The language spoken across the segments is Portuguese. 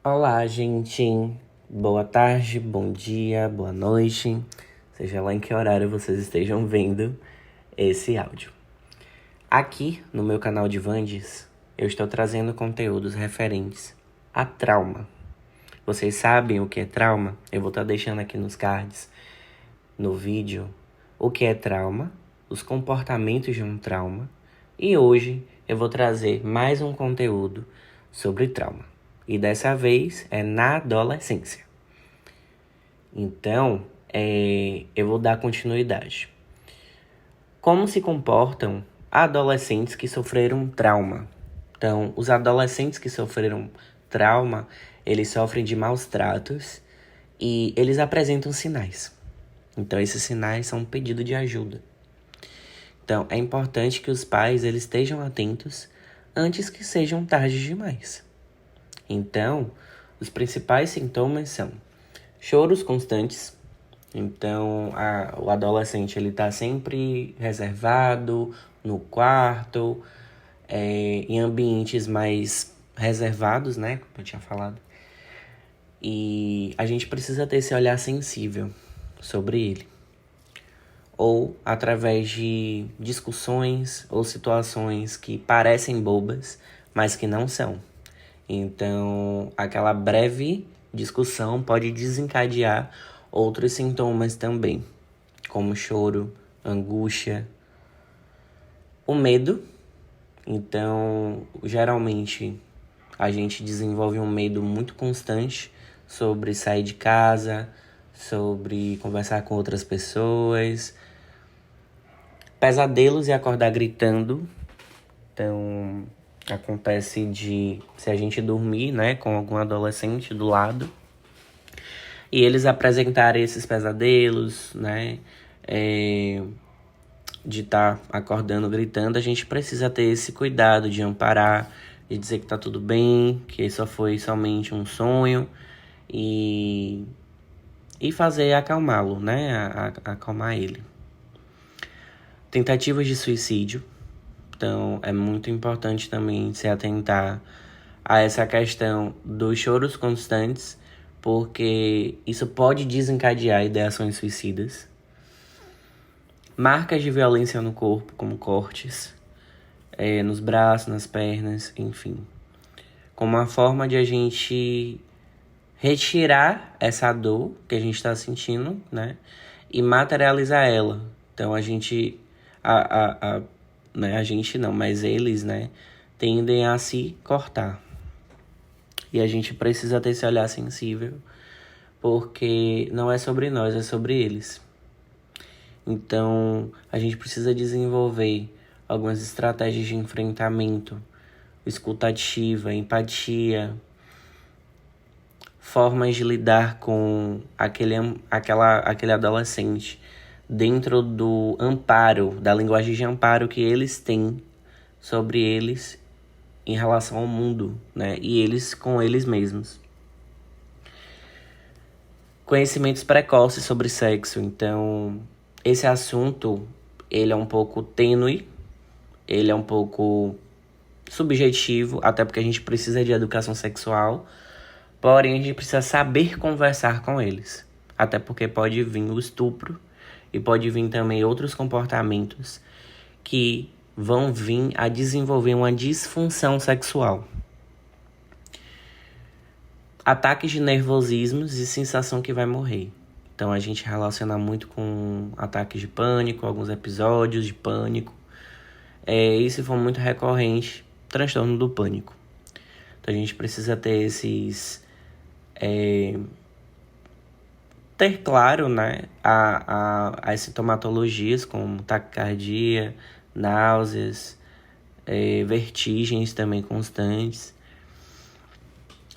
Olá, gente. Boa tarde, bom dia, boa noite. Seja lá em que horário vocês estejam vendo esse áudio. Aqui no meu canal de Vandes, eu estou trazendo conteúdos referentes a trauma. Vocês sabem o que é trauma? Eu vou estar deixando aqui nos cards, no vídeo, o que é trauma, os comportamentos de um trauma. E hoje eu vou trazer mais um conteúdo sobre trauma. E dessa vez é na adolescência. Então, eu vou dar continuidade. Como se comportam adolescentes que sofreram trauma? Então, os adolescentes que sofreram trauma, eles sofrem de maus tratos e eles apresentam sinais. Então, esses sinais são um pedido de ajuda. Então, é importante que os pais eles estejam atentos antes que sejam tarde demais. Então, os principais sintomas são choros constantes. Então, o adolescente ele está sempre reservado no quarto, em ambientes mais reservados, né? Como eu tinha falado. E a gente precisa ter esse olhar sensível sobre ele. Ou através de discussões ou situações que parecem bobas, mas que não são. Então, aquela breve discussão pode desencadear outros sintomas também, como choro, angústia, o medo. Então, geralmente, a gente desenvolve um medo muito constante sobre sair de casa, sobre conversar com outras pessoas, pesadelos e acordar gritando. Então, acontece de se a gente dormir, né, com algum adolescente do lado e eles apresentarem esses pesadelos, né, de estar acordando gritando, a gente precisa ter esse cuidado de amparar, de dizer que tá tudo bem, que só foi somente um sonho e fazer acalmá-lo, né, acalmar ele. Tentativas de suicídio. Então, é muito importante também se atentar a essa questão dos choros constantes, porque isso pode desencadear ideações suicidas. Marcas de violência no corpo, como cortes, nos braços, nas pernas, enfim. Como uma forma de a gente retirar essa dor que a gente está sentindo, né? E materializar ela. Então, a gente... né, a gente não, mas eles, né, tendem a se cortar. E a gente precisa ter esse olhar sensível, porque não é sobre nós, é sobre eles. Então, a gente precisa desenvolver algumas estratégias de enfrentamento, escutativa, empatia, formas de lidar com aquele adolescente dentro do amparo, da linguagem de amparo que eles têm sobre eles em relação ao mundo, né? E eles com eles mesmos. Conhecimentos precoces sobre sexo. Então, esse assunto, ele é um pouco tênue, ele é um pouco subjetivo, até porque a gente precisa de educação sexual, porém a gente precisa saber conversar com eles. Até porque pode vir o estupro e pode vir também outros comportamentos que vão vir a desenvolver uma disfunção sexual. Ataques de nervosismos e sensação que vai morrer. Então a gente relaciona muito com ataques de pânico, alguns episódios de pânico. E se for muito recorrente, transtorno do pânico. Então a gente precisa ter esses... ter claro, né, as sintomatologias como taquicardia, náuseas, vertigens também constantes,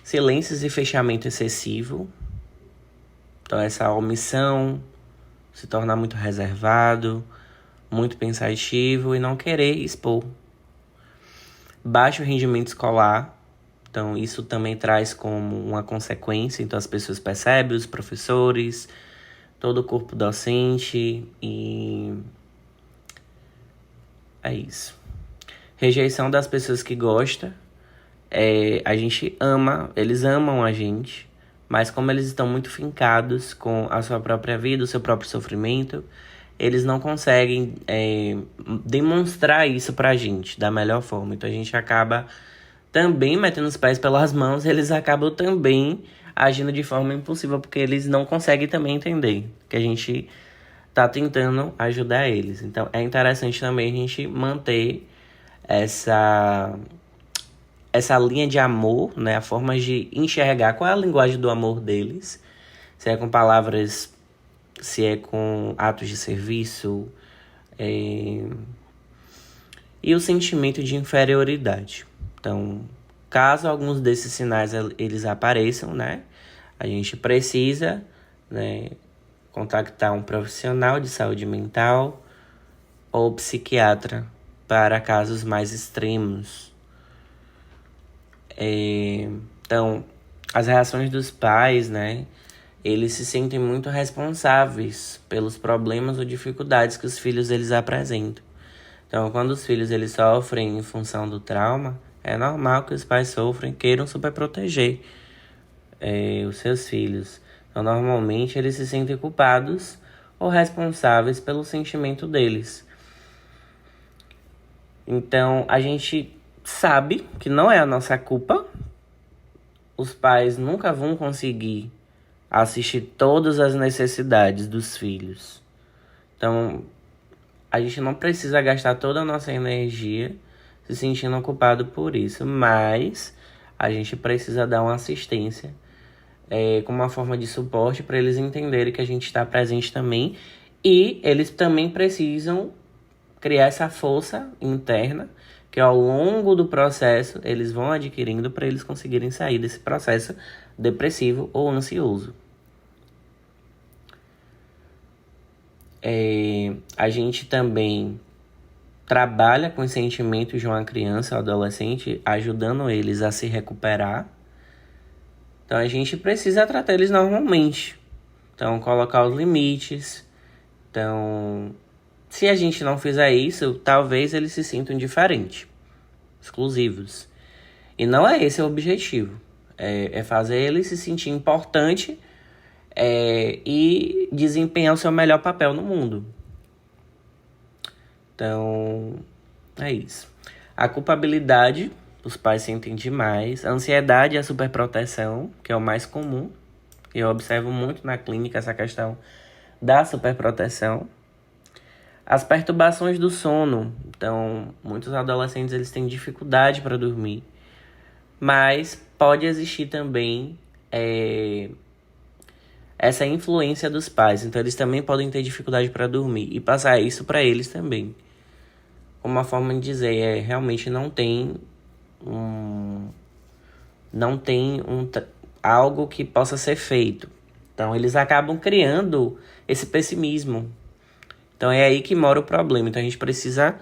silêncios e fechamento excessivo. Então essa omissão, se tornar muito reservado, muito pensativo e não querer expor. Baixo rendimento escolar. Então, isso também traz como uma consequência. Então, as pessoas percebem, os professores, todo o corpo docente e... é isso. Rejeição das pessoas que gostam. a gente ama, eles amam a gente, mas como eles estão muito fincados com a sua própria vida, o seu próprio sofrimento, eles não conseguem demonstrar isso pra gente da melhor forma. Então a gente acaba também metendo os pés pelas mãos, eles acabam também agindo de forma impulsiva, porque eles não conseguem também entender que a gente tá tentando ajudar eles. Então é interessante também a gente manter essa linha de amor, né? A forma de enxergar qual é a linguagem do amor deles. Se é com palavras, se é com atos de serviço, e o sentimento de inferioridade. Então, caso alguns desses sinais eles apareçam, né? A gente precisa, né, contactar um profissional de saúde mental ou psiquiatra para casos mais extremos. Então, as reações dos pais, né? Eles se sentem muito responsáveis pelos problemas ou dificuldades que os filhos eles apresentam. Então, quando os filhos eles sofrem em função do trauma, é normal que os pais sofrem, queiram superproteger os seus filhos. Então, normalmente, eles se sentem culpados ou responsáveis pelo sentimento deles. Então, a gente sabe que não é a nossa culpa. Os pais nunca vão conseguir assistir todas as necessidades dos filhos. Então, a gente não precisa gastar toda a nossa energia se sentindo culpado por isso, mas a gente precisa dar uma assistência como uma forma de suporte para eles entenderem que a gente está presente também, e eles também precisam criar essa força interna que ao longo do processo eles vão adquirindo para eles conseguirem sair desse processo depressivo ou ansioso. A gente também trabalha com os sentimentos de uma criança ou adolescente, ajudando eles a se recuperar. Então a gente precisa tratar eles normalmente. Então, colocar os limites. Então, se a gente não fizer isso, talvez eles se sintam diferentes, exclusivos. E não é esse o objetivo. É fazer eles se sentir importante e desempenhar o seu melhor papel no mundo. Então, é isso. A culpabilidade, os pais sentem demais. A ansiedade e a superproteção, que é o mais comum. Eu observo muito na clínica essa questão da superproteção. As perturbações do sono. Então, muitos adolescentes eles têm dificuldade para dormir. Mas pode existir também essa influência dos pais. Então, eles também podem ter dificuldade para dormir e passar isso para eles também. Como uma forma de dizer, realmente não tem algo que possa ser feito. Então, eles acabam criando esse pessimismo. Então, é aí que mora o problema. Então, a gente precisa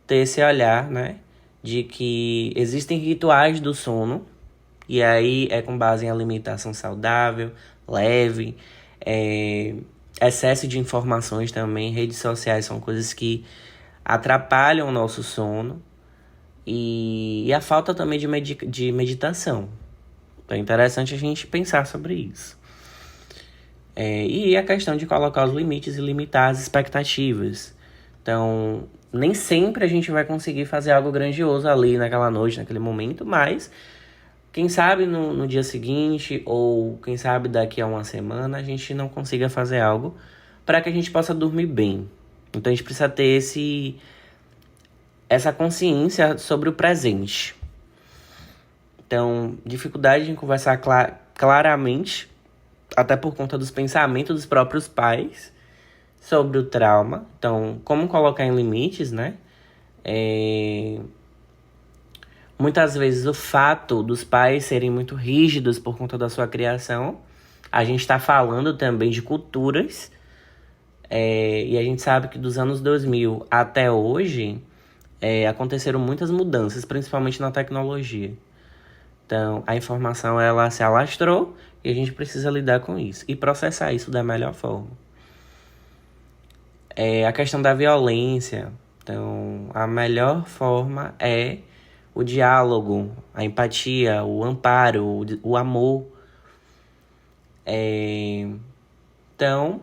ter esse olhar, né? De que existem rituais do sono. E aí é com base em alimentação saudável, leve. Excesso de informações também. Redes sociais são coisas que atrapalham o nosso sono. E a falta também de meditação. Então, é interessante a gente pensar sobre isso. E a questão de colocar os limites e limitar as expectativas. Então, nem sempre a gente vai conseguir fazer algo grandioso ali naquela noite, naquele momento, mas quem sabe no dia seguinte, ou quem sabe daqui a uma semana, a gente não consiga fazer algo para que a gente possa dormir bem. Então, a gente precisa ter essa consciência sobre o presente. Então, dificuldade em conversar claramente, até por conta dos pensamentos dos próprios pais sobre o trauma. Então, como colocar em limites, né? Muitas vezes o fato dos pais serem muito rígidos por conta da sua criação. A gente está falando também de culturas. E a gente sabe que dos anos 2000 até hoje, aconteceram muitas mudanças, principalmente na tecnologia. Então, a informação ela se alastrou e a gente precisa lidar com isso e processar isso da melhor forma. A questão da violência. Então, a melhor forma é o diálogo, a empatia, o amparo, o amor. Então,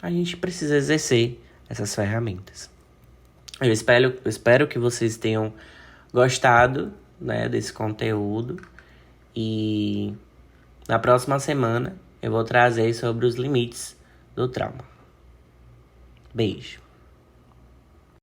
a gente precisa exercer essas ferramentas. Eu espero que vocês tenham gostado, né, desse conteúdo. E na próxima semana eu vou trazer sobre os limites do trauma. Beijo.